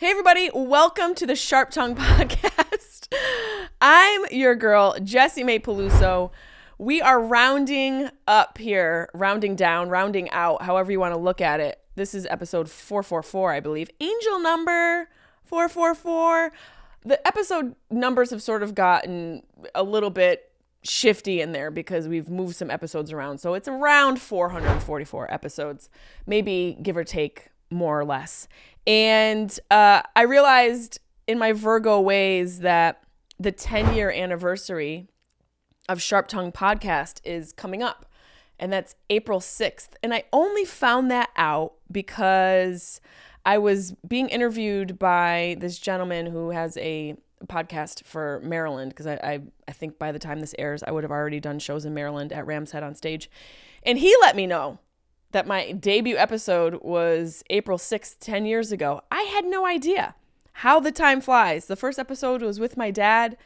Hey everybody, welcome to the Sharp Tongue Podcast. I'm your girl, Jessimae Peluso. We are rounding up here, rounding down, rounding out, however you want to look at it. This is episode 444, I believe. Angel number 444. The episode numbers have sort of gotten a little bit shifty in there because we've moved some episodes around. So it's around 444 episodes, maybe give or take more or less. And I realized in my Virgo ways that the 10-year anniversary of Sharp Tongue Podcast is coming up. And that's April 6th. And I only found that out because I was being interviewed by this gentleman who has a podcast for Maryland. Because I think by the time this airs, I would have already done shows in Maryland at Ram's Head on Stage. And he let me know that my debut episode was April 6th, 10 years ago. I had no idea how the time flies. The first episode was with my dad.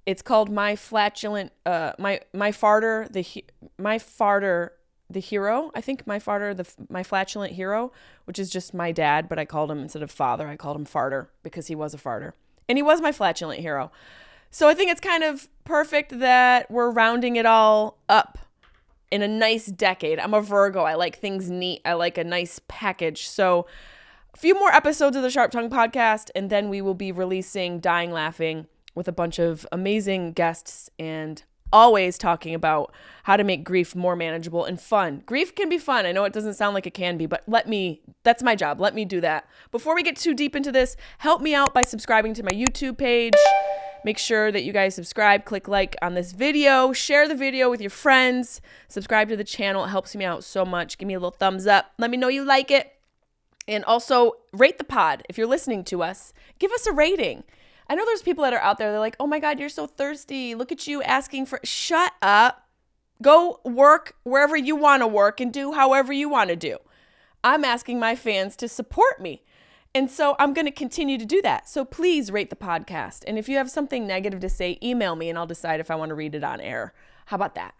It's called My Flatulent, my farter, the hero. I think my flatulent hero, which is just my dad, but I called him, instead of father, I called him farter because he was a farter. And he was my flatulent hero. So I think it's kind of perfect that we're rounding it all up in a nice decade. I'm a Virgo. I like things neat. I like a nice package. So a few more episodes of the Sharp Tongue Podcast, and then we will be releasing Dying Laughing with a bunch of amazing guests and always talking about how to make grief more manageable and fun. Grief can be fun. I know it doesn't sound like it can be, but that's my job. Let me do that. Before we get too deep into this, help me out by subscribing to my YouTube page. Make sure that you guys subscribe, click like on this video, share the video with your friends, subscribe to the channel. It helps me out so much. Give me a little thumbs up. Let me know you like it. And also rate the pod. If you're listening to us, give us a rating. I know there's people that are out there, they're like, oh my God, you're so thirsty. Look at you asking for, shut up. Go work wherever you want to work and do however you want to do. I'm asking my fans to support me. And so I'm going to continue to do that. So please rate the podcast. And if you have something negative to say, email me and I'll decide if I want to read it on air. How about that?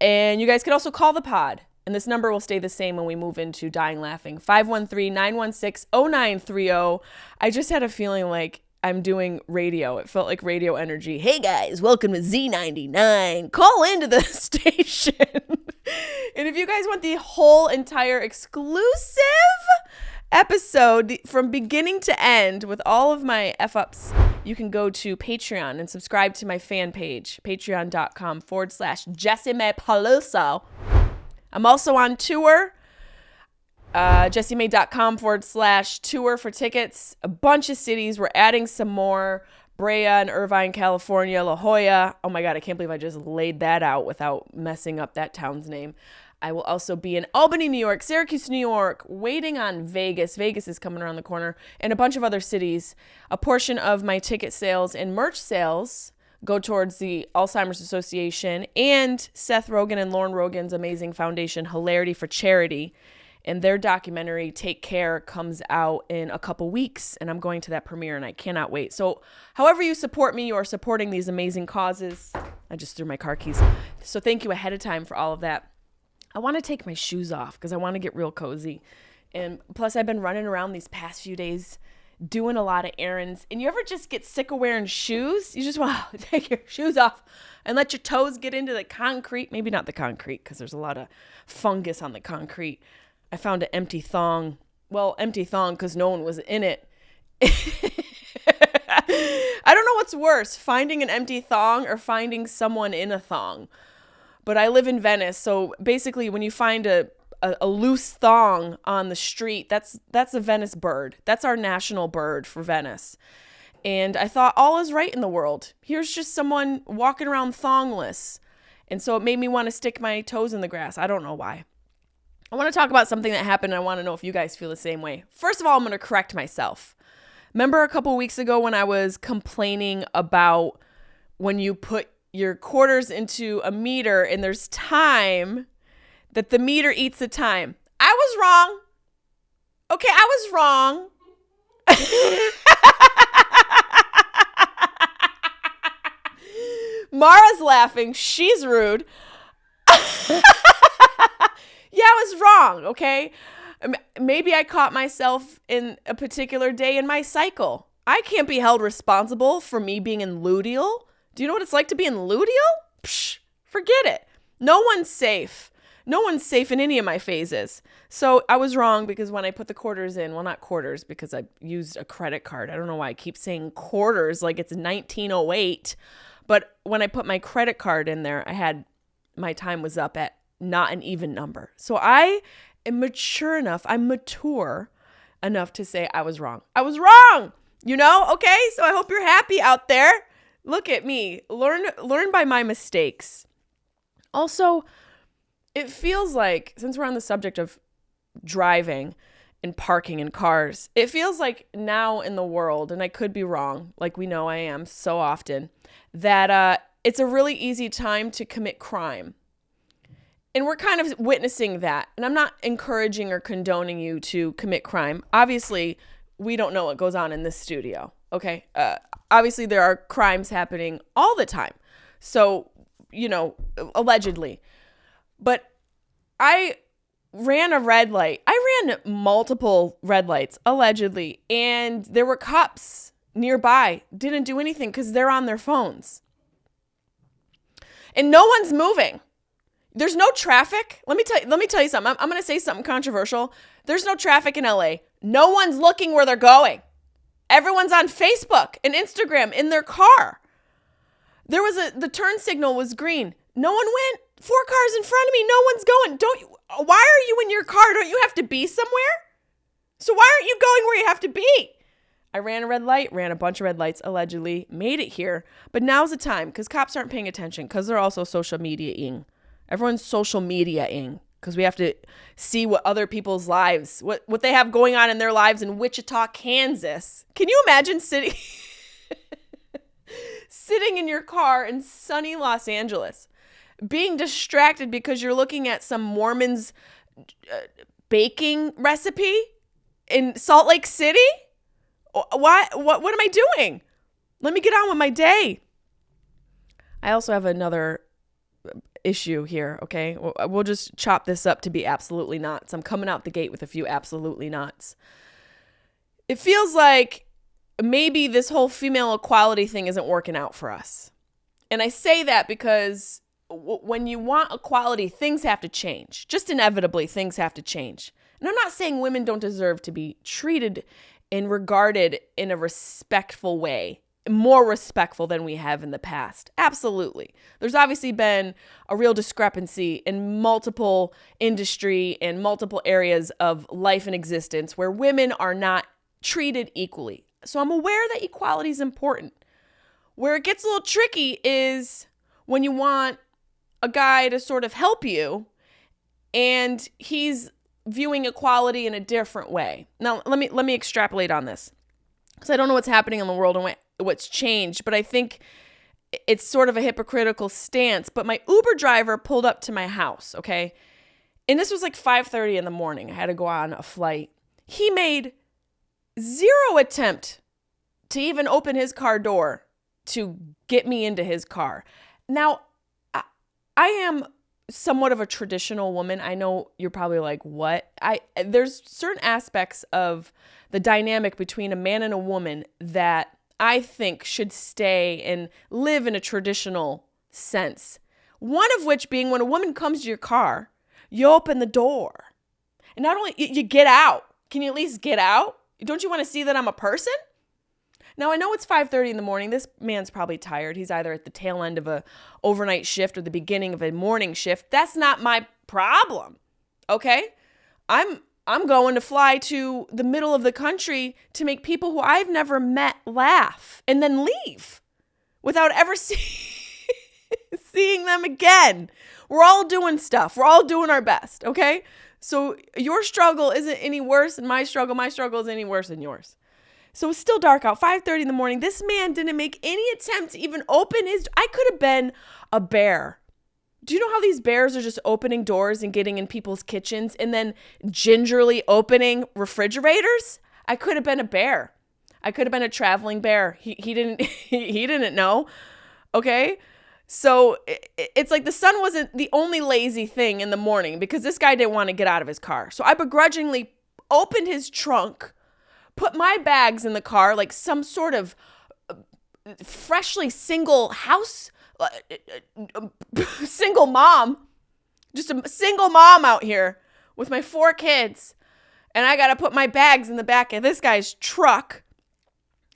And you guys can also call the pod. And this number will stay the same when we move into Dying Laughing. 513-916-0930. I just had a feeling like I'm doing radio. It felt like radio energy. Hey guys, welcome to Z99. Call into the station. And if you guys want the whole entire exclusive episode from beginning to end with all of my F-ups, you can go to Patreon and subscribe to my fan page, patreon.com/Jessimae Peluso. I'm also on tour, jessimae.com/tour for tickets. A bunch of cities. We're adding some more. Brea and Irvine, California, La Jolla. Oh my God, I can't believe I just laid that out without messing up that town's name. I will also be in Albany, New York, Syracuse, New York, waiting on Vegas. Vegas is coming around the corner, and a bunch of other cities. A portion of my ticket sales and merch sales go towards the Alzheimer's Association and Seth Rogen and Lauren Rogen's amazing foundation, Hilarity for Charity. And their documentary, Take Care, comes out in a couple weeks, and I'm going to that premiere, and I cannot wait. So however you support me, you are supporting these amazing causes. I just threw my car keys. So thank you ahead of time for all of that. I want to take my shoes off because I want to get real cozy. And plus, I've been running around these past few days doing a lot of errands. And you ever just get sick of wearing shoes? You just want to take your shoes off and let your toes get into the concrete. Maybe not the concrete because there's a lot of fungus on the concrete. I found an empty thong. Well, empty thong because no one was in it. I don't know what's worse, finding an empty thong or finding someone in a thong. But I live in Venice, so basically when you find a loose thong on the street, that's a Venice bird. That's our national bird for Venice. And I thought, all is right in the world. Here's just someone walking around thongless. And so it made me want to stick my toes in the grass. I don't know why. I want to talk about something that happened, and I want to know if you guys feel the same way. First of all, I'm going to correct myself. Remember a couple weeks ago when I was complaining about when you put your quarters into a meter and there's time that the meter eats the time? I was wrong. Okay, I was wrong. Mara's laughing. She's rude. Yeah, I was wrong, okay? Maybe I caught myself in a particular day in my cycle. I can't be held responsible for me being in luteal. Do you know what it's like to be in luteal? Psh, forget it. No one's safe. No one's safe in any of my phases. So I was wrong because when I put the quarters in, well, not quarters because I used a credit card. I don't know why I keep saying quarters like it's 1908. But when I put my credit card in there, my time was up at not an even number. So I am mature enough. I'm mature enough to say I was wrong. I was wrong. Okay? So I hope you're happy out there. Look at me. Learn by my mistakes. Also, it feels like, since we're on the subject of driving and parking in cars, it feels like now in the world, and I could be wrong, like we know I am so often, that it's a really easy time to commit crime. And we're kind of witnessing that. And I'm not encouraging or condoning you to commit crime. Obviously, we don't know what goes on in this studio, okay? Obviously, there are crimes happening all the time. So, allegedly. But I ran a red light. I ran multiple red lights, allegedly. And there were cops nearby. Didn't do anything because they're on their phones. And no one's moving. There's no traffic. Let me tell you something. I'm going to say something controversial. There's no traffic in LA. No one's looking where they're going. Everyone's on Facebook and Instagram in their car. The turn signal was green. No one went. 4 cars in front of me. No one's going. Why are you in your car? Don't you have to be somewhere? So why aren't you going where you have to be? I ran a red light, ran a bunch of red lights, allegedly, made it here. But now's the time because cops aren't paying attention because they're also social media-ing. Everyone's social media-ing because we have to see what other people's lives, what they have going on in their lives in Wichita, Kansas. Can you imagine sitting in your car in sunny Los Angeles, being distracted because you're looking at some Mormon's baking recipe in Salt Lake City? What am I doing? Let me get on with my day. I also have another issue here, okay? We'll just chop this up to be absolutely nots. I'm coming out the gate with a few absolutely nots. It feels like maybe this whole female equality thing isn't working out for us. And I say that because when you want equality, things have to change. Just inevitably, things have to change. And I'm not saying women don't deserve to be treated and regarded in a respectful way, more respectful than we have in the past. Absolutely. There's obviously been a real discrepancy in multiple industry and multiple areas of life and existence where women are not treated equally. So I'm aware that equality is important. Where it gets a little tricky is when you want a guy to sort of help you and he's viewing equality in a different way. Now, let me extrapolate on this because I don't know what's happening in the world and what's changed, but I think it's sort of a hypocritical stance. But my Uber driver pulled up to my house, okay? And this was like 5:30 in the morning. I had to go on a flight. He made zero attempt to even open his car door to get me into his car. Now, I am somewhat of a traditional woman. I know you're probably like, what? There's certain aspects of the dynamic between a man and a woman that I think should stay and live in a traditional sense. One of which being when a woman comes to your car, you open the door. And not only you get out. Can you at least get out? Don't you want to see that I'm a person? Now, I know it's 5:30 in the morning. This man's probably tired. He's either at the tail end of a overnight shift or the beginning of a morning shift. That's not my problem, okay? I'm going to fly to the middle of the country to make people who I've never met laugh and then leave without ever seeing them again. We're all doing stuff. We're all doing our best, okay? So your struggle isn't any worse than my struggle isn't any worse than yours. So it's still dark out, 5:30 in the morning. This man didn't make any attempt to even open his... I could have been a bear. Do you know how these bears are just opening doors and getting in people's kitchens and then gingerly opening refrigerators? I could have been a bear. I could have been a traveling bear. He didn't he didn't know. Okay? So it's like the son wasn't the only lazy thing in the morning because this guy didn't want to get out of his car. So I begrudgingly opened his trunk, put my bags in the car like some sort of freshly single house, single mom, just a single mom out here with my 4 kids. And I got to put my bags in the back of this guy's truck.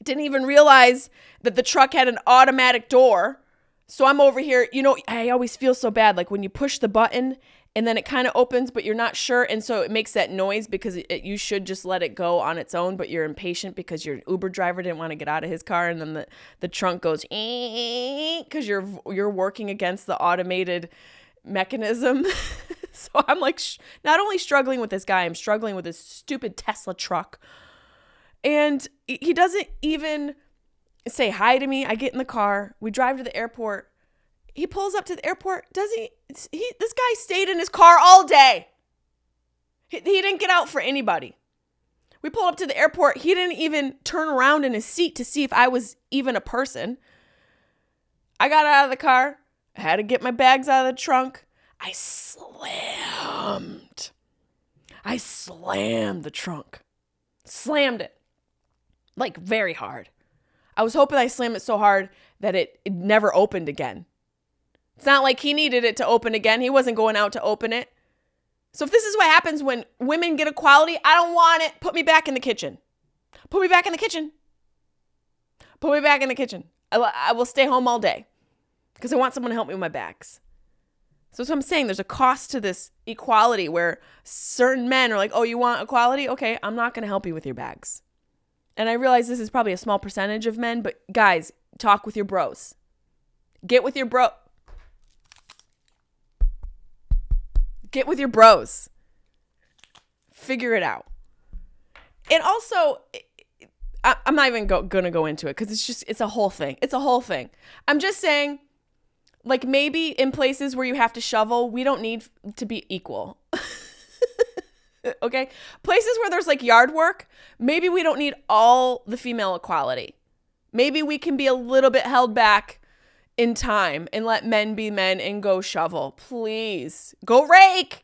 Didn't even realize that the truck had an automatic door. So I'm over here, I always feel so bad. Like when you push the button and then it kind of opens, but you're not sure. And so it makes that noise because you should just let it go on its own, but you're impatient because your Uber driver didn't want to get out of his car. And then the trunk goes, because you're working against the automated mechanism. So I'm like, not only struggling with this guy, I'm struggling with this stupid Tesla truck. And he doesn't even say hi to me. I get in the car. We drive to the airport. He pulls up to the airport. This guy stayed in his car all day. He didn't get out for anybody. We pulled up to the airport. He didn't even turn around in his seat to see if I was even a person. I got out of the car. I had to get my bags out of the trunk. I slammed the trunk. Slammed it. Like very hard. I was hoping I slammed it so hard that it never opened again. It's not like he needed it to open again. He wasn't going out to open it. So if this is what happens when women get equality, I don't want it. Put me back in the kitchen. Put me back in the kitchen. Put me back in the kitchen. I will stay home all day because I want someone to help me with my bags. So that's what I'm saying. There's a cost to this equality where certain men are like, oh, you want equality? Okay, I'm not going to help you with your bags. And I realize this is probably a small percentage of men, but guys, talk with your bros. Get with your bros. Figure it out. And also, I'm not even going to go into it because it's a whole thing. It's a whole thing. I'm just saying, like maybe in places where you have to shovel, we don't need to be equal. Okay? Places where there's like yard work, maybe we don't need all the female equality. Maybe we can be a little bit held back in time and let men be men and go shovel. Please. Go rake.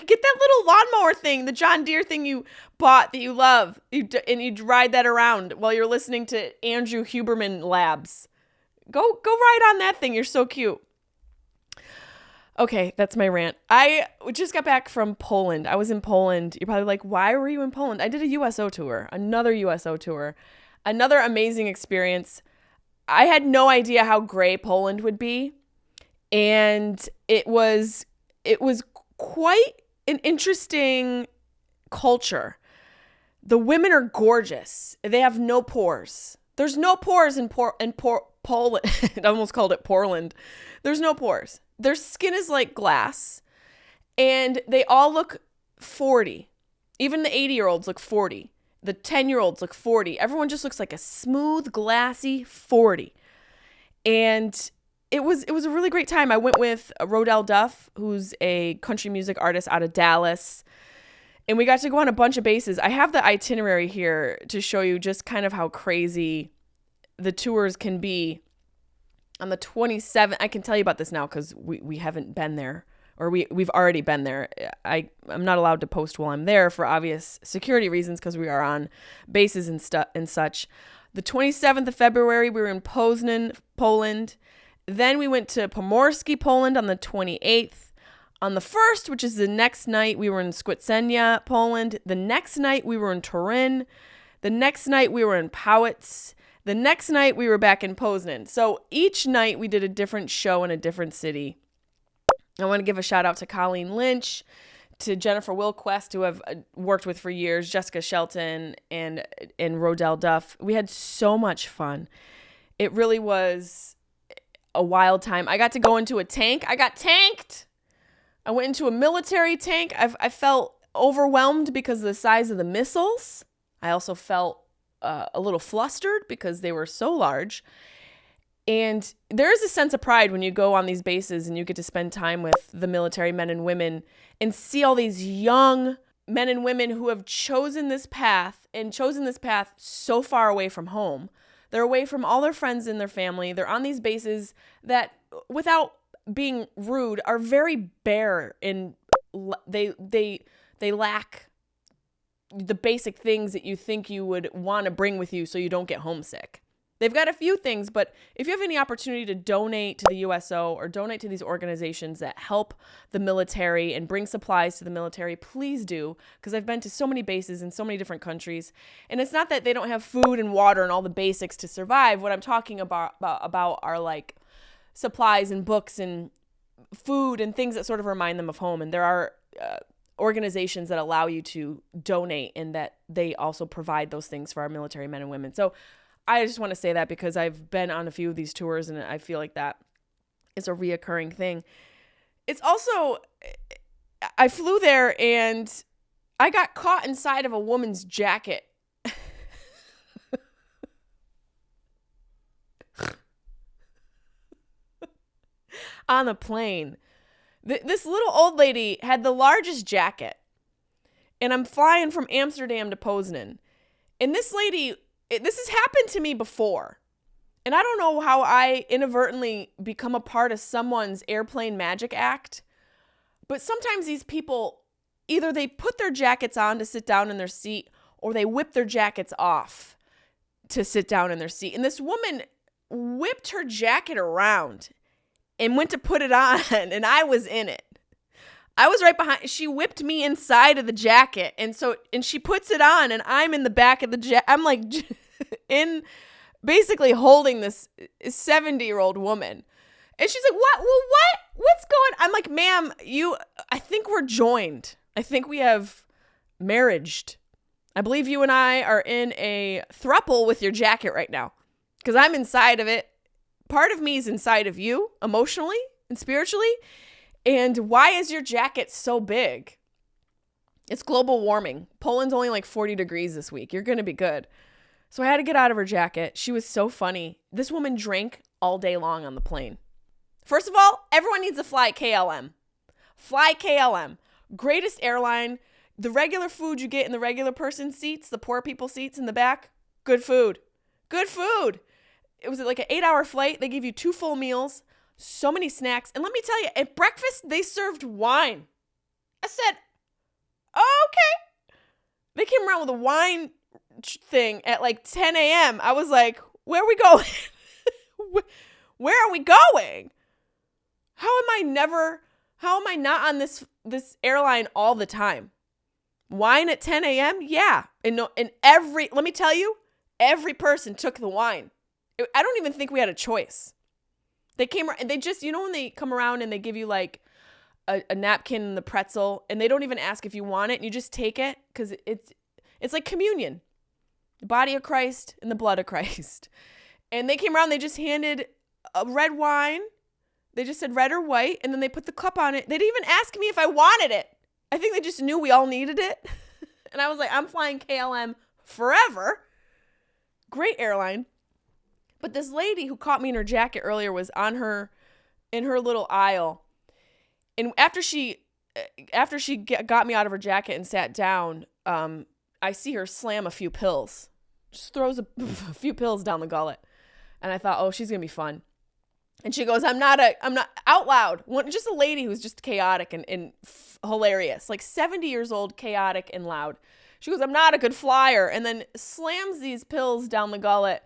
Get that little lawnmower thing, the John Deere thing you bought that you love. And you ride that around while you're listening to Andrew Huberman Labs. Go ride on that thing. You're so cute. Okay, that's my rant. I just got back from Poland. I was in Poland. You're probably like, why were you in Poland? I did a USO tour, another USO tour, another amazing experience. I had no idea how gray Poland would be. And it was quite an interesting culture. The women are gorgeous. They have no pores. There's no pores in Poland. I almost called it Portland. There's no pores. Their skin is like glass, and they all look 40. Even the 80-year-olds look 40. The 10-year-olds look 40. Everyone just looks like a smooth, glassy 40. And it was a really great time. I went with Rodell Duff, who's a country music artist out of Dallas. And we got to go on a bunch of bases. I have the itinerary here to show you just kind of how crazy the tours can be. On the 27th, I can tell you about this now because we haven't been there, or we've already been there. I'm not allowed to post while I'm there for obvious security reasons because we are on bases and such. The 27th of February, we were in Poznan, Poland. Then we went to Pomorski, Poland on the 28th. On the 1st, which is the next night, we were in Skwicenia, Poland. The next night, we were in Turin. The next night, we were in Powitz. The next night, we were back in Poznan. So each night, we did a different show in a different city. I want to give a shout out to Colleen Lynch, to Jennifer Wilquest, who I've worked with for years, Jessica Shelton, and Rodell Duff. We had so much fun. It really was a wild time. I got to go into a tank. I got tanked. I went into a military tank. I felt overwhelmed because of the size of the missiles. I also felt a little flustered because they were so large. And there is a sense of pride when you go on these bases and you get to spend time with the military men and women and see all these young men and women who have chosen this path so far away from home. They're away from all their friends and their family. They're on these bases that, without being rude, are very bare, and they lack the basic things that you think you would want to bring with you so you don't get homesick. They've got a few things, but if you have any opportunity to donate to the USO or donate to these organizations that help the military and bring supplies to the military, please do, because I've been to so many bases in so many different countries. And it's not that they don't have food and water and all the basics to survive. What I'm talking about are like supplies and books and food and things that sort of remind them of home. And there are organizations that allow you to donate, and that they also provide those things for our military men and women. So I just want to say that because I've been on a few of these tours, and I feel like that is a reoccurring thing. It's also, I flew there and I got caught inside of a woman's jacket. On the plane. This little old lady had the largest jacket, and I'm flying from Amsterdam to Poznan. And this lady, this has happened to me before. And I don't know how I inadvertently become a part of someone's airplane magic act, but sometimes these people, either they put their jackets on to sit down in their seat, or they whip their jackets off to sit down in their seat. And this woman whipped her jacket around and went to put it on, and I was in it. I was right behind. She whipped me inside of the jacket, and she puts it on, and I'm in the back of the jacket. I'm like in basically holding this 70-year-old woman. And she's like, "What? Well, what? What's going?" I'm like, "Ma'am, I think we're joined. I think we have marriaged. I believe you and I are in a throuple with your jacket right now, because I'm inside of it. Part of me is inside of you, emotionally and spiritually. And why is your jacket so big? It's global warming. Poland's only like 40 degrees this week. You're going to be good." So I had to get out of her jacket. She was so funny. This woman drank all day long on the plane. First of all, everyone needs to fly KLM. Fly KLM. Greatest airline. The regular food you get in the regular person seats, the poor people seats in the back, good food. Good food. It was like an 8-hour flight. They gave you 2 full meals, so many snacks. And let me tell you, at breakfast, they served wine. I said, oh, okay. They came around with a wine thing at like 10 a.m. I was like, where are we going? Where are we going? How am I not on this airline all the time? Wine at 10 a.m.? Yeah. And let me tell you, every person took the wine. I don't even think we had a choice. They came and they just, when they come around and they give you like a napkin and the pretzel, and they don't even ask if you want it, and you just take it because it's like communion, the body of Christ and the blood of Christ. And they came around, they just handed a red wine. They just said red or white, and then they put the cup on it. They didn't even ask me if I wanted it. I think they just knew we all needed it. And I was like, I'm flying KLM forever. Great airline. But this lady who caught me in her jacket earlier was in her little aisle. And after she got me out of her jacket and sat down, I see her slam a few pills. Just throws a few pills down the gullet. And I thought, oh, she's going to be fun. And she goes, I'm not out loud. Just a lady who's just chaotic and hilarious. Like 70 years old, chaotic and loud. She goes, I'm not a good flyer. And then slams these pills down the gullet.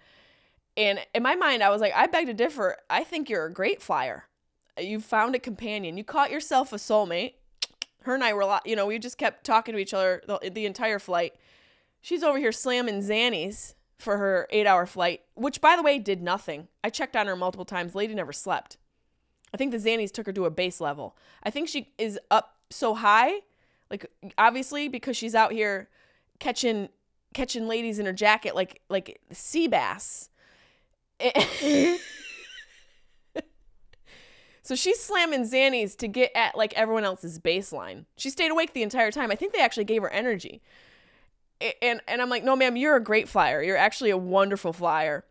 And in my mind, I was like, I beg to differ. I think you're a great flyer. You found a companion. You caught yourself a soulmate. Her and I were we just kept talking to each other the entire flight. She's over here slamming Xannies for her 8-hour flight, which, by the way, did nothing. I checked on her multiple times. Lady never slept. I think the Xannies took her to a base level. I think she is up so high, like obviously because she's out here catching ladies in her jacket like sea bass. So she's slamming Xannies to get at like everyone else's baseline. She stayed awake the entire time. I think they actually gave her energy. And I'm like, no, ma'am, you're a great flyer. You're actually a wonderful flyer.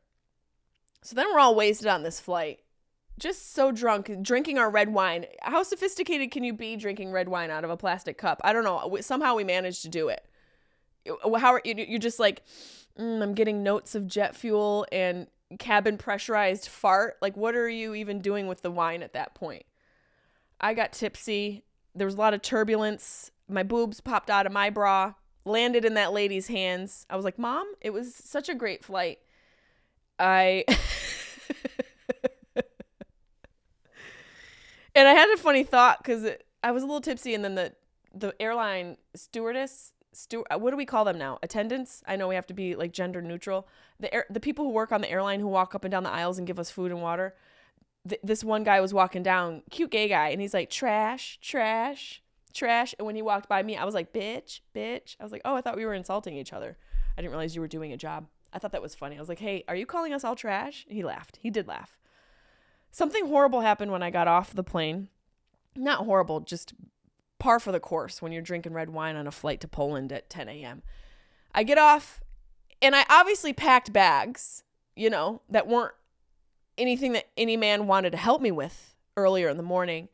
So then we're all wasted on this flight. Just so drunk, drinking our red wine. How sophisticated can you be drinking red wine out of a plastic cup? I don't know. Somehow we managed to do it. How are you just like I'm getting notes of jet fuel and cabin pressurized fart. Like, what are you even doing with the wine at that point? I got tipsy. There was a lot of turbulence. My boobs popped out of my bra, landed in that lady's hands. I was like, Mom, it was such a great flight. And I had a funny thought because I was a little tipsy, and then the airline stewardess, what do we call them now? Attendants? I know we have to be like gender neutral. The people who work on the airline who walk up and down the aisles and give us food and water. This one guy was walking down, cute gay guy, and he's like, trash, trash, trash. And when he walked by me, I was like, bitch, bitch. I was like, oh, I thought we were insulting each other. I didn't realize you were doing a job. I thought that was funny. I was like, hey, are you calling us all trash? And he laughed. He did laugh. Something horrible happened when I got off the plane. Not horrible, just par for the course when you're drinking red wine on a flight to Poland at 10 a.m. I get off, and I obviously packed bags, that weren't anything that any man wanted to help me with earlier in the morning.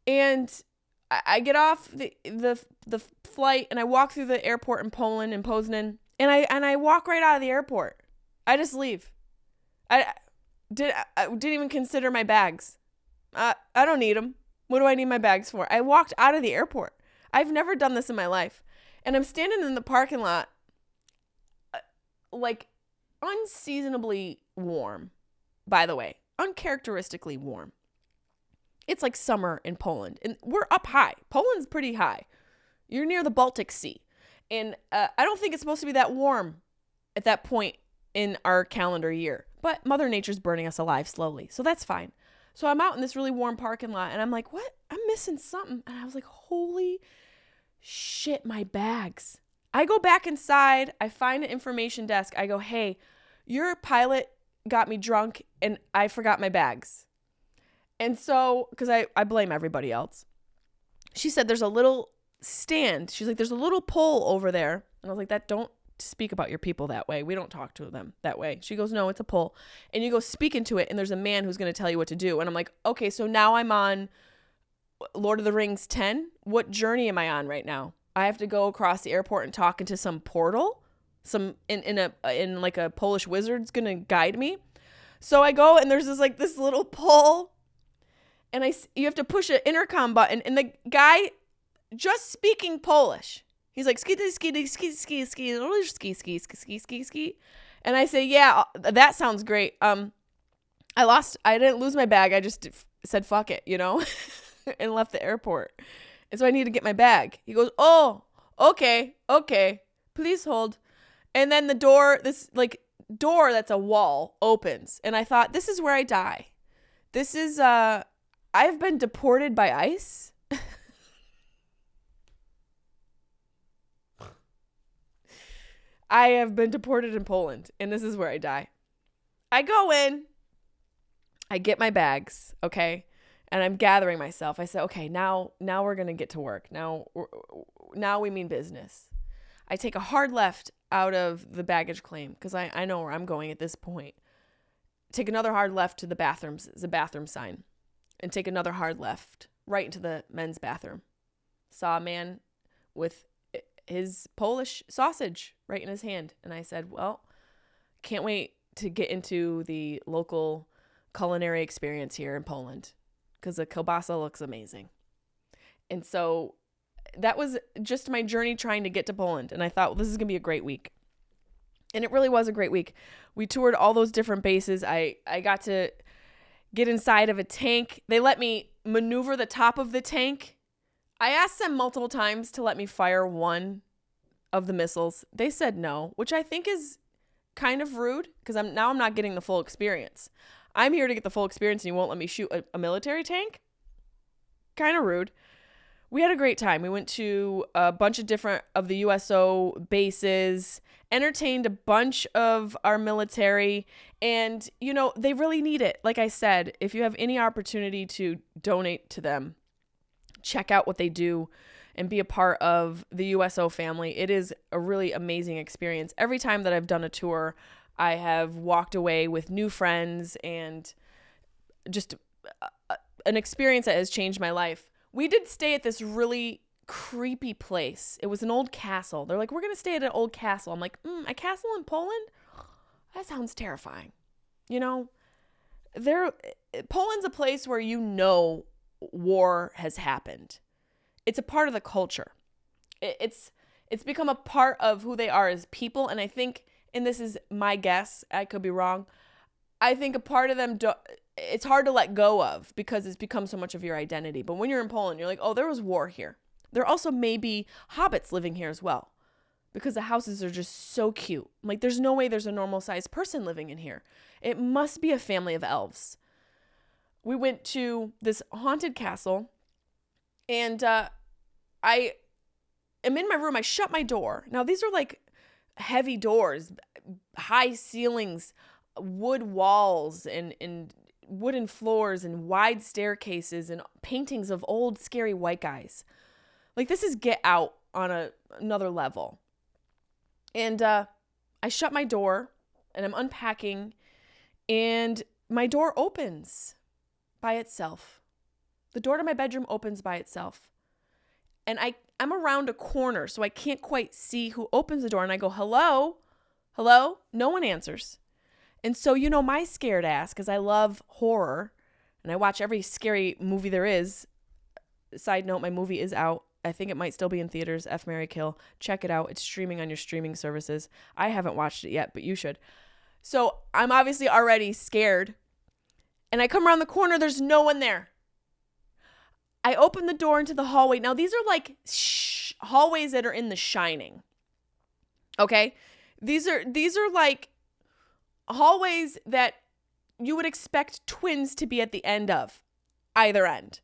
And I get off the flight, and I walk through the airport in Poland, in Poznan, and I walk right out of the airport. I just leave. I didn't even consider my bags. I don't need them. What do I need my bags for? I walked out of the airport. I've never done this in my life. And I'm standing in the parking lot, like unseasonably warm, by the way, uncharacteristically warm. It's like summer in Poland, and we're up high. Poland's pretty high. You're near the Baltic Sea. And I don't think it's supposed to be that warm at that point in our calendar year. But Mother Nature's burning us alive slowly, so that's fine. So I'm out in this really warm parking lot, and I'm like, what? I'm missing something. And I was like, holy shit, my bags. I go back inside. I find an information desk. I go, hey, your pilot got me drunk, and I forgot my bags. And so, because I blame everybody else. She said, there's a little stand. She's like, there's a little pole over there. And I was like, don't speak about your people that way. We don't talk to them that way. She goes, no, it's a pole. And you go speak into it, and there's a man who's going to tell you what to do. And I'm like, okay, so now I'm on Lord of the Rings 10. What journey am I on right now? I have to go across the airport and talk into some portal, in like a Polish wizard's going to guide me. So I go, and there's this little pole, and you have to push an intercom button, and the guy just speaking Polish. He's like, ski, ski, ski, ski, ski, ski, ski, ski, ski, ski. And I say, yeah, that sounds great. I didn't lose my bag. I just said, fuck it, and left the airport. And so I need to get my bag. He goes, oh, okay, please hold. And then the door, door that's a wall opens. And I thought, this is where I die. This is, I've been deported by ICE. I have been deported in Poland, and this is where I die. I go in, I get my bags, okay, and I'm gathering myself. I said, okay, now we're going to get to work. Now we mean business. I take a hard left out of the baggage claim because I know where I'm going at this point. Take another hard left to the bathrooms. There's a bathroom sign. And take another hard left right into the men's bathroom. Saw a man with his Polish sausage right in his hand. And I said, well, can't wait to get into the local culinary experience here in Poland because the kielbasa looks amazing. And so that was just my journey trying to get to Poland. And I thought, well, this is going to be a great week. And it really was a great week. We toured all those different bases. I got to get inside of a tank. They let me maneuver the top of the tank. I asked them multiple times to let me fire one of the missiles. They said no, which I think is kind of rude because I'm not getting the full experience. I'm here to get the full experience, and you won't let me shoot a military tank? Kind of rude. We had a great time. We went to a bunch of different of the USO bases, entertained a bunch of our military, and, they really need it. Like I said, if you have any opportunity to donate to them, check out what they do and be a part of the USO family. It is a really amazing experience. Every time that I've done a tour, I have walked away with new friends and just an experience that has changed my life. We did stay at this really creepy place. It was an old castle. They're like, we're going to stay at an old castle. I'm like, a castle in Poland? That sounds terrifying. You know, Poland's a place where war has happened. It's a part of the culture. It's become a part of who they are as people. And I think, and this is my guess, I could be wrong, I think a part of them, it's hard to let go of because it's become so much of your identity. But when you're in Poland, you're like, oh, there was war here. There also may be hobbits living here as well because the houses are just so cute. Like, there's no way there's a normal sized person living in here. It must be a family of elves. We went to this haunted castle, and I am in my room. I shut my door. Now, these are like heavy doors, high ceilings, wood walls, and wooden floors, and wide staircases, and paintings of old, scary white guys. Like, this is Get Out on another level. And I shut my door, and I'm unpacking, and my door opens by itself. The door to my bedroom opens by itself. And I'm around a corner, so I can't quite see who opens the door. And I go, hello? Hello? No one answers. And so, you know, my scared ass, because I love horror, and I watch every scary movie there is. Side note, my movie is out. I think it might still be in theaters. F, Marry, Kill. Check it out. It's streaming on your streaming services. I haven't watched it yet, but you should. So I'm obviously already scared. And I come around the corner. There's no one there. I open the door into the hallway. Now, these are like hallways that are in The Shining. Okay? These are like hallways that you would expect twins to be at the end of. Either end.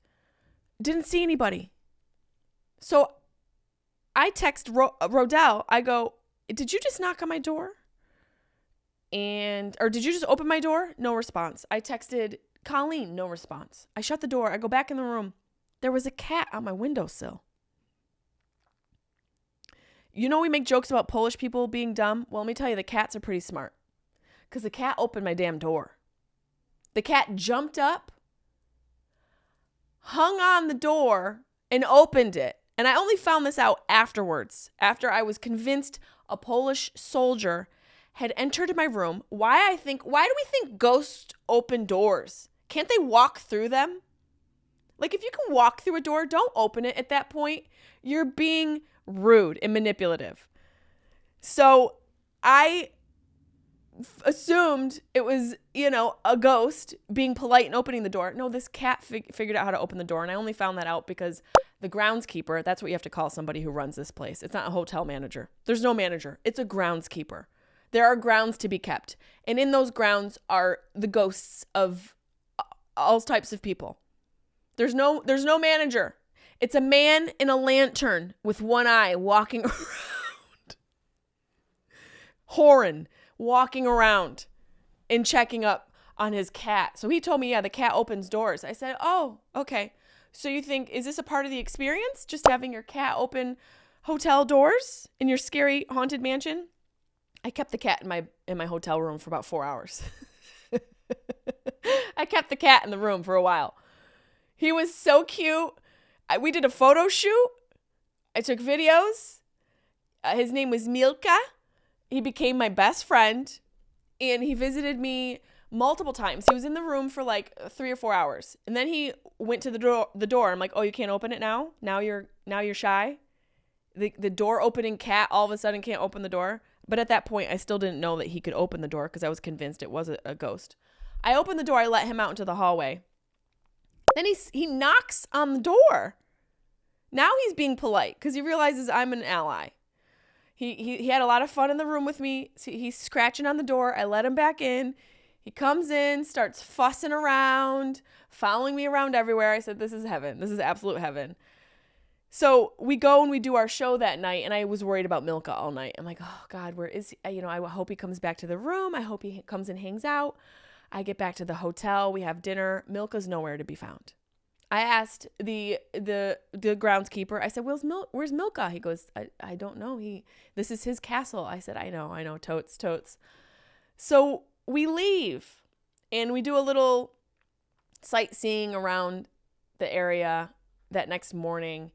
Didn't see anybody. So I text Rodell. I go, did you just knock on my door? Or did you just open my door? No response. I texted Colleen. No response. I shut the door. I go back in the room. There was a cat on my windowsill. You know, we make jokes about Polish people being dumb. Well, let me tell you, the cats are pretty smart. Because the cat opened my damn door. The cat jumped up, hung on the door, and opened it. And I only found this out afterwards, after I was convinced a Polish soldier had entered my room. Why do we think ghosts open doors? Can't they walk through them? Like, if you can walk through a door, don't open it at that point. You're being rude and manipulative. So I assumed it was, a ghost being polite and opening the door. No, this cat figured out how to open the door. And I only found that out because the groundskeeper, that's what you have to call somebody who runs this place. It's not a hotel manager. There's no manager. It's a groundskeeper. There are grounds to be kept. And in those grounds are the ghosts of all types of people. There's no manager. It's a man in a lantern with one eye walking around. Horan walking around and checking up on his cat. So he told me, yeah, the cat opens doors. I said, oh, okay. So you think, is this a part of the experience? Just having your cat open hotel doors in your scary haunted mansion? I kept the cat in my hotel room for about 4 hours. I kept the cat in the room for a while. He was so cute. We did a photo shoot. I took videos. His name was Milka. He became my best friend, and he visited me multiple times. He was in the room for like 3 or 4 hours, and then he went to the door. I'm like, oh, you can't open it now? Now you're shy? The door opening cat all of a sudden can't open the door? But at that point, I still didn't know that he could open the door because I was convinced it was a ghost. I opened the door. I let him out into the hallway. Then he knocks on the door. Now he's being polite because he realizes I'm an ally. He had a lot of fun in the room with me. So he's scratching on the door. I let him back in. He comes in, starts fussing around, following me around everywhere. I said, this is heaven. This is absolute heaven. So we go and we do our show that night, and I was worried about Milka all night. I'm like, oh, God, where is he? I hope he comes back to the room. I hope he comes and hangs out. I get back to the hotel. We have dinner. Milka's nowhere to be found. I asked the groundskeeper. I said, where's Milka? He goes, I don't know. This is his castle. I said, I know. Totes. So we leave, and we do a little sightseeing around the area that next morning.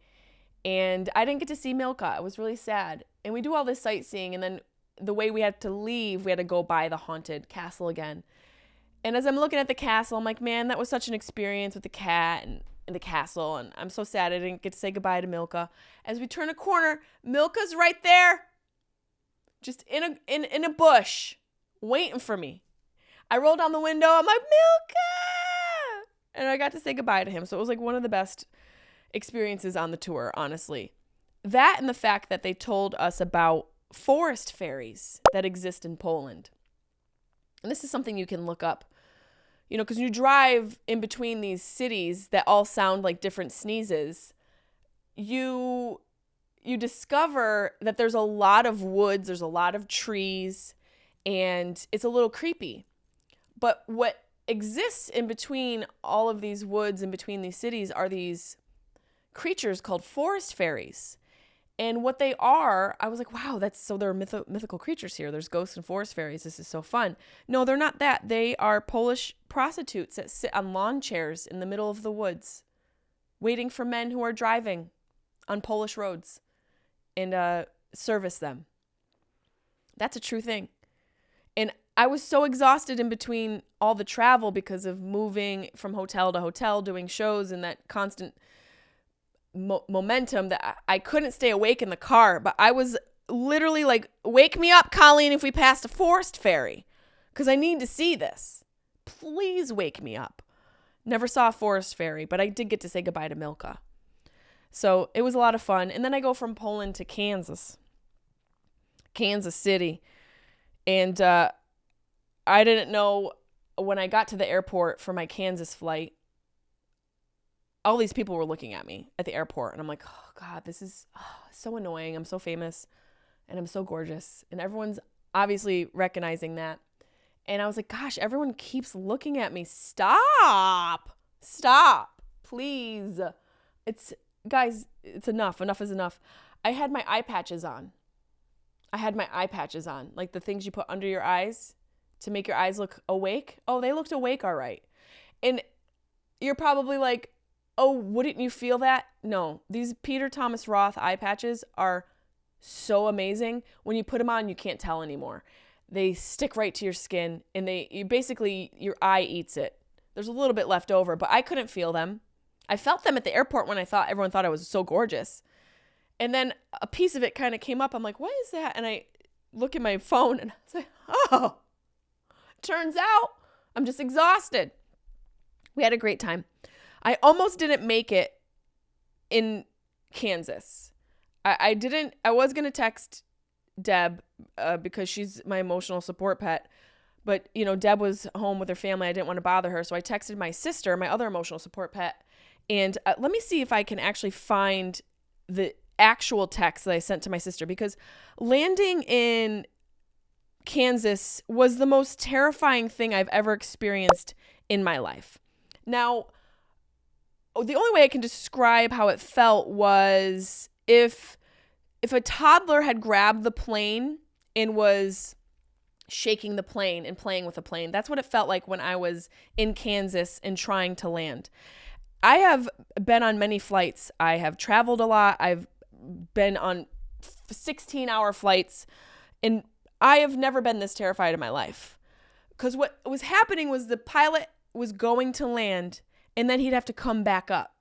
And I didn't get to see Milka. It was really sad. And we do all this sightseeing, and then the way we had to leave, we had to go by the haunted castle again. And as I'm looking at the castle, I'm like, man, that was such an experience with the cat and the castle, and I'm so sad I didn't get to say goodbye to Milka. As we turn a corner, Milka's right there, just in a bush, waiting for me. I roll down the window, I'm like, Milka! And I got to say goodbye to him. So it was like one of the best experiences on the tour, honestly. That and the fact that they told us about forest fairies that exist in Poland. And this is something you can look up, you know, because you drive in between these cities that all sound like different sneezes. You discover that there's a lot of woods, there's a lot of trees, and it's a little creepy. But what exists in between all of these woods, in between these cities, are these creatures called forest fairies. And what they are, I was like, wow, there are mythical creatures here. There's ghosts and forest fairies. This is so fun. No, they're not that. They are Polish prostitutes that sit on lawn chairs in the middle of the woods, waiting for men who are driving on Polish roads and service them. That's a true thing. And I was so exhausted in between all the travel because of moving from hotel to hotel, doing shows, and that constant momentum that I couldn't stay awake in the car. But I was literally like, wake me up, Colleen, if we passed a forest fairy, because I need to see this. Please wake me up. Never saw a forest fairy, but I did get to say goodbye to Milka. So it was a lot of fun. And then I go from Poland to Kansas City. And I didn't know when I got to the airport for my Kansas flight, all these people were looking at me at the airport. And I'm like, oh, God, this is so annoying. I'm so famous and I'm so gorgeous. And everyone's obviously recognizing that. And I was like, gosh, everyone keeps looking at me. Stop, please. Guys, it's enough. Enough is enough. I had my eye patches on. Like the things you put under your eyes to make your eyes look awake. Oh, they looked awake all right. And you're probably like, oh, wouldn't you feel that? No, these Peter Thomas Roth eye patches are so amazing. When you put them on, you can't tell anymore. They stick right to your skin, and your eye eats it. There's a little bit left over, but I couldn't feel them. I felt them at the airport when everyone thought I was so gorgeous. And then a piece of it kind of came up. I'm like, what is that? And I look at my phone and I say, oh, turns out I'm just exhausted. We had a great time. I almost didn't make it in Kansas. I was going to text Deb because she's my emotional support pet. But, Deb was home with her family. I didn't want to bother her. So I texted my sister, my other emotional support pet. And let me see if I can actually find the actual text that I sent to my sister, because landing in Kansas was the most terrifying thing I've ever experienced in my life. Now, the only way I can describe how it felt was if a toddler had grabbed the plane and was shaking the plane and playing with the plane. That's what it felt like when I was in Kansas and trying to land. I have been on many flights. I have traveled a lot. I've been on 16-hour flights, and I have never been this terrified in my life. Because what was happening was the pilot was going to land, and then he'd have to come back up.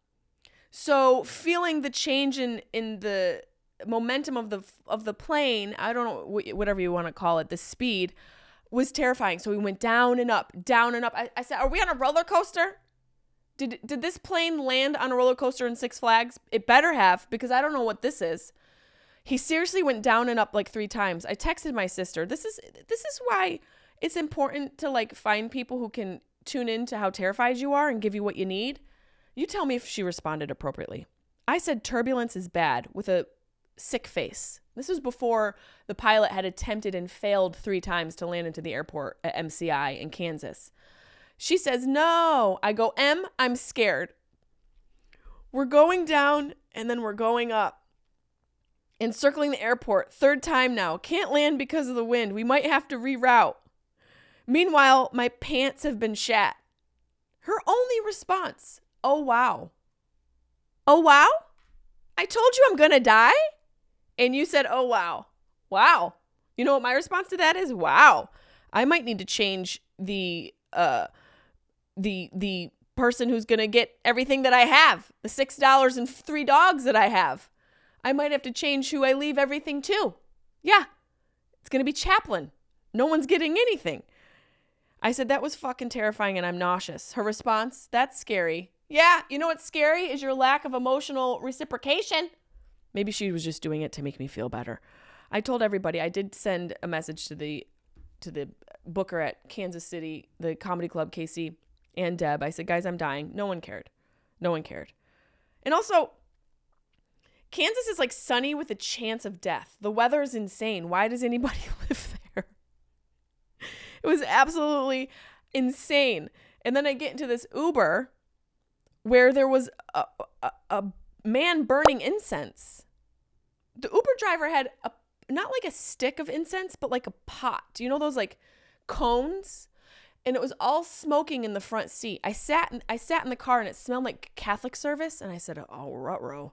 So feeling the change in the momentum of the plane, I don't know, whatever you want to call it, the speed, was terrifying. So we went down and up, down and up. I said, are we on a roller coaster? Did this plane land on a roller coaster in Six Flags? It better have, because I don't know what this is. He seriously went down and up like 3 times. I texted my sister. This is why it's important to find people who can tune in to how terrified you are and give you what you need. You tell me if she responded appropriately. I said turbulence is bad with a sick face. This was before the pilot had attempted and failed 3 times to land into the airport at MCI in Kansas. She says, no. I go, I'm scared. We're going down and then we're going up and circling the airport. 3rd time now. Can't land because of the wind. We might have to reroute. Meanwhile, my pants have been shat. Her only response, oh, wow. Oh, wow? I told you I'm going to die. And you said, oh, wow. Wow. You know what my response to that is? Wow. I might need to change the person who's going to get everything that I have, the $6 and 3 dogs that I have. I might have to change who I leave everything to. Yeah. It's going to be Chaplin. No one's getting anything. I said, that was fucking terrifying and I'm nauseous. Her response, that's scary. Yeah, you know what's scary is your lack of emotional reciprocation. Maybe she was just doing it to make me feel better. I told everybody, I did send a message to the booker at Kansas City, the comedy club, KC, and Deb. I said, guys, I'm dying. No one cared. No one cared. And also, Kansas is like sunny with a chance of death. The weather is insane. Why does anybody live there? It was absolutely insane. And then I get into this Uber where there was a man burning incense. The Uber driver had not like a stick of incense, but like a pot. Do you know those like cones? And it was all smoking in the front seat. I sat in the car and it smelled like Catholic service. And I said, oh, ruh-roh.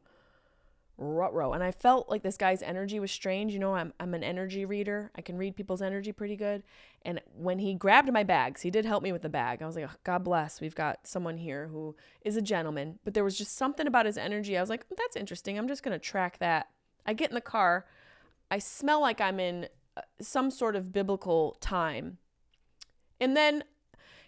And I felt like this guy's energy was strange. You know, I'm an energy reader. I can read people's energy pretty good. And when he grabbed my bags, he did help me with the bag. I was like, oh, God bless. We've got someone here who is a gentleman. But there was just something about his energy. I was like, that's interesting. I'm just going to track that. I get in the car. I smell like I'm in some sort of biblical time. And then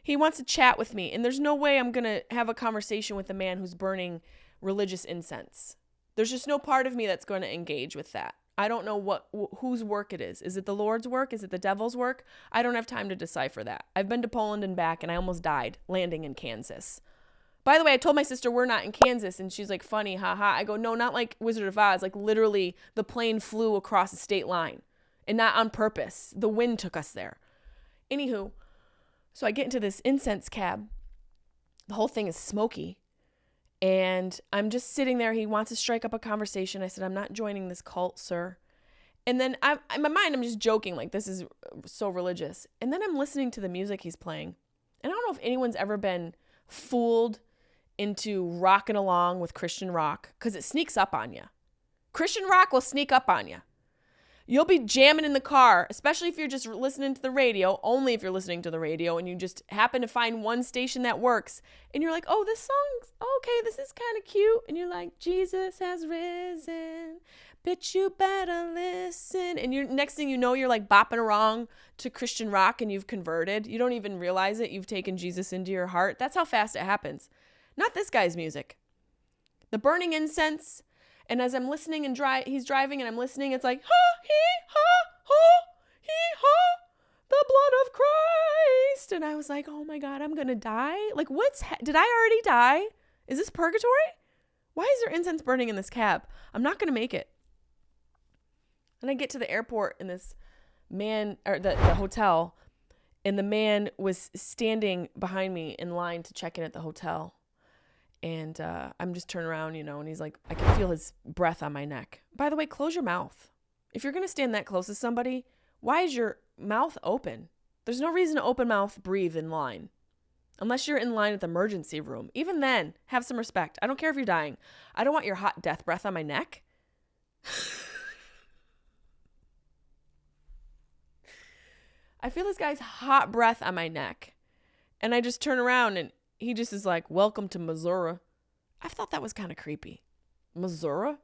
he wants to chat with me. And there's no way I'm going to have a conversation with a man who's burning religious incense. There's just no part of me that's going to engage with that. I don't know whose work it is. Is it the Lord's work? Is it the devil's work? I don't have time to decipher that. I've been to Poland and back, and I almost died landing in Kansas. By the way, I told my sister we're not in Kansas, and she's like, funny, haha. I go, no, not like Wizard of Oz. Like literally the plane flew across the state line, and not on purpose. The wind took us there. Anywho, so I get into this incense cab. The whole thing is smoky. And I'm just sitting there. He wants to strike up a conversation. I said, I'm not joining this cult, sir. And then in my mind, I'm just joking, like this is so religious. And then I'm listening to the music he's playing. And I don't know if anyone's ever been fooled into rocking along with Christian rock, because it sneaks up on you. Christian rock will sneak up on you. You'll be jamming in the car, especially if you're just listening to the radio, only if you're listening to the radio and you just happen to find one station that works. And you're like, oh, this song's okay, this is kind of cute. And you're like, Jesus has risen, bitch, you better listen. And next thing you know, you're like bopping along to Christian rock and you've converted. You don't even realize it. You've taken Jesus into your heart. That's how fast it happens. Not this guy's music. The burning incense. And as I'm listening and he's driving and I'm listening, it's like, ha, he, ha, the blood of Christ. And I was like, oh my God, I'm going to die. Like did I already die? Is this purgatory? Why is there incense burning in this cab? I'm not going to make it. And I get to the airport and this man, or the hotel, and the man was standing behind me in line to check in at the hotel. And I'm just turning around, and he's like, I can feel his breath on my neck. By the way, close your mouth. If you're going to stand that close to somebody, why is your mouth open? There's no reason to open mouth breathe in line. Unless you're in line at the emergency room. Even then, have some respect. I don't care if you're dying. I don't want your hot death breath on my neck. I feel this guy's hot breath on my neck. And I just turn around and he just is like, welcome to Missouri. I thought that was kind of creepy. Missouri?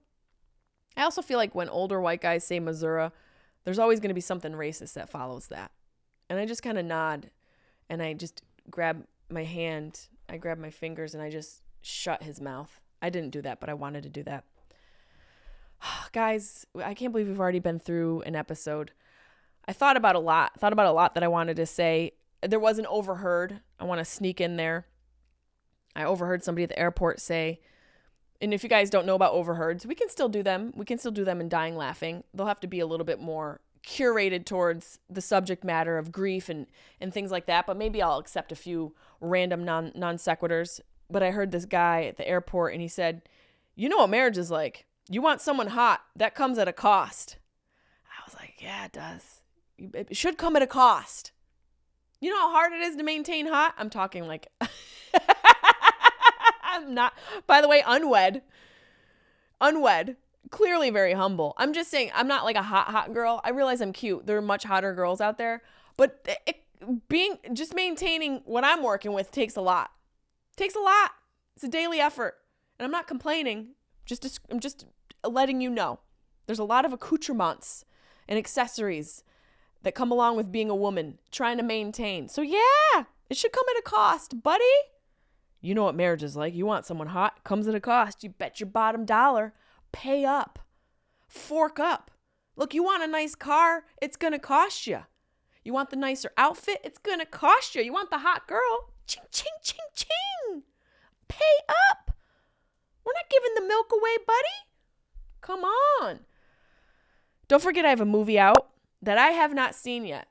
I also feel like when older white guys say Missouri, there's always going to be something racist that follows that. And I just kind of nod and I just grab my hand. I grab my fingers and I just shut his mouth. I didn't do that, but I wanted to do that. Guys, I can't believe we've already been through an episode. I thought about a lot that I wanted to say. There was an overheard. I want to sneak in there. I overheard somebody at the airport say, and if you guys don't know about overheards, we can still do them. We can still do them in Dying Laughing. They'll have to be a little bit more curated towards the subject matter of grief and things like that. But maybe I'll accept a few random non sequiturs. But I heard this guy at the airport and he said, you know what marriage is like. You want someone hot. That comes at a cost. I was like, yeah, it does. It should come at a cost. You know how hard it is to maintain hot? I'm talking like... I'm not, by the way, unwed. unwed, clearly very humble. I'm just saying, I'm not like a hot girl. I realize I'm cute. There are much hotter girls out there, but just maintaining what I'm working with takes a lot. Takes a lot. It's a daily effort. And I'm not complaining. I'm just letting you know. There's a lot of accoutrements and accessories that come along with being a woman, trying to maintain. So yeah, it should come at a cost, buddy. You know what marriage is like. You want someone hot, comes at a cost. You bet your bottom dollar. Pay up. Fork up. Look, you want a nice car, it's going to cost you. You want the nicer outfit, it's going to cost you. You want the hot girl, ching, ching, ching, ching. Pay up. We're not giving the milk away, buddy. Come on. Don't forget I have a movie out that I have not seen yet.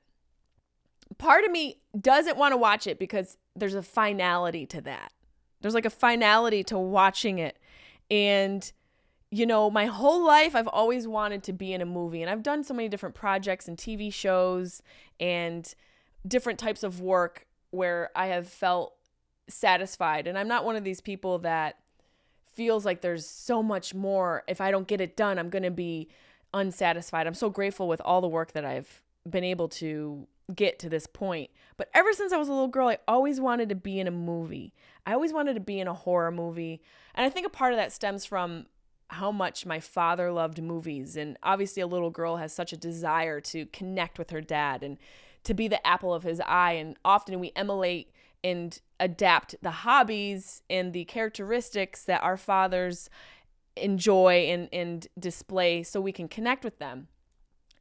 Part of me doesn't want to watch it because there's a finality to that. There's like a finality to watching it. And, you know, my whole life I've always wanted to be in a movie. And I've done so many different projects and TV shows and different types of work where I have felt satisfied. And I'm not one of these people that feels like there's so much more. If I don't get it done, I'm going to be unsatisfied. I'm so grateful with all the work that I've been able to get to this point. But ever since I was a little girl, I always wanted to be in a movie. I always wanted to be in a horror movie. And I think a part of that stems from how much my father loved movies. And obviously a little girl has such a desire to connect with her dad and to be the apple of his eye. And often we emulate and adapt the hobbies and the characteristics that our fathers enjoy and display so we can connect with them.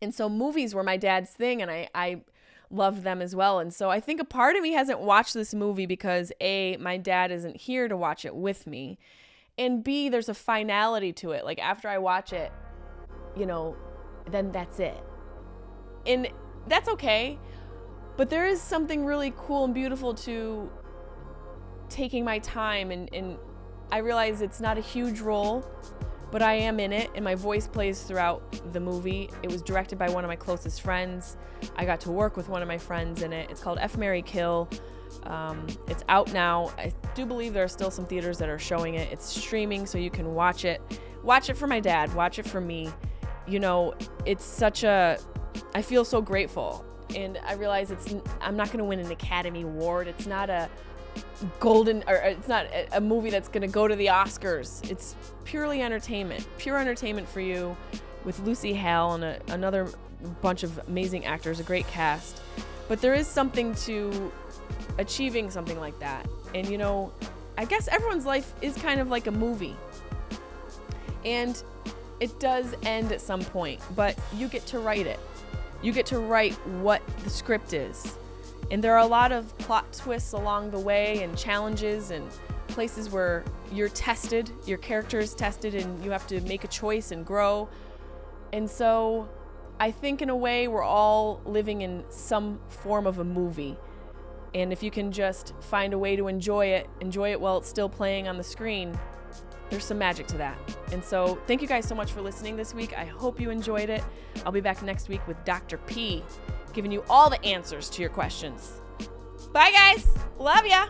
And so movies were my dad's thing, and I loved them as well. And so I think a part of me hasn't watched this movie because A, my dad isn't here to watch it with me, and B, there's a finality to it. Like after I watch it, you know, then that's it. And that's okay. But there is something really cool and beautiful to taking my time, and I realize it's not a huge role, but I am in it, and my voice plays throughout the movie. It was directed by one of my closest friends. I got to work with one of my friends in it. It's called F, Marry, Kill. It's out now. I do believe there are still some theaters that are showing it. It's streaming, so you can watch it. Watch it for my dad. Watch it for me. You know, it's I feel so grateful. And I realize I'm not going to win an Academy Award. It's not a it's not a movie that's going to go to the Oscars. It's purely entertainment, pure entertainment for you, with Lucy Hale and another bunch of amazing actors, a great cast. But there is something to achieving something like that. And, you know, I guess everyone's life is kind of like a movie. And it does end at some point, but you get to write it. You get to write what the script is. And there are a lot of plot twists along the way and challenges and places where you're tested, your character is tested, and you have to make a choice and grow. And so I think in a way we're all living in some form of a movie. And if you can just find a way to enjoy it while it's still playing on the screen, there's some magic to that. And so thank you guys so much for listening this week. I hope you enjoyed it. I'll be back next week with Dr. P, giving you all the answers to your questions. Bye, guys. Love ya.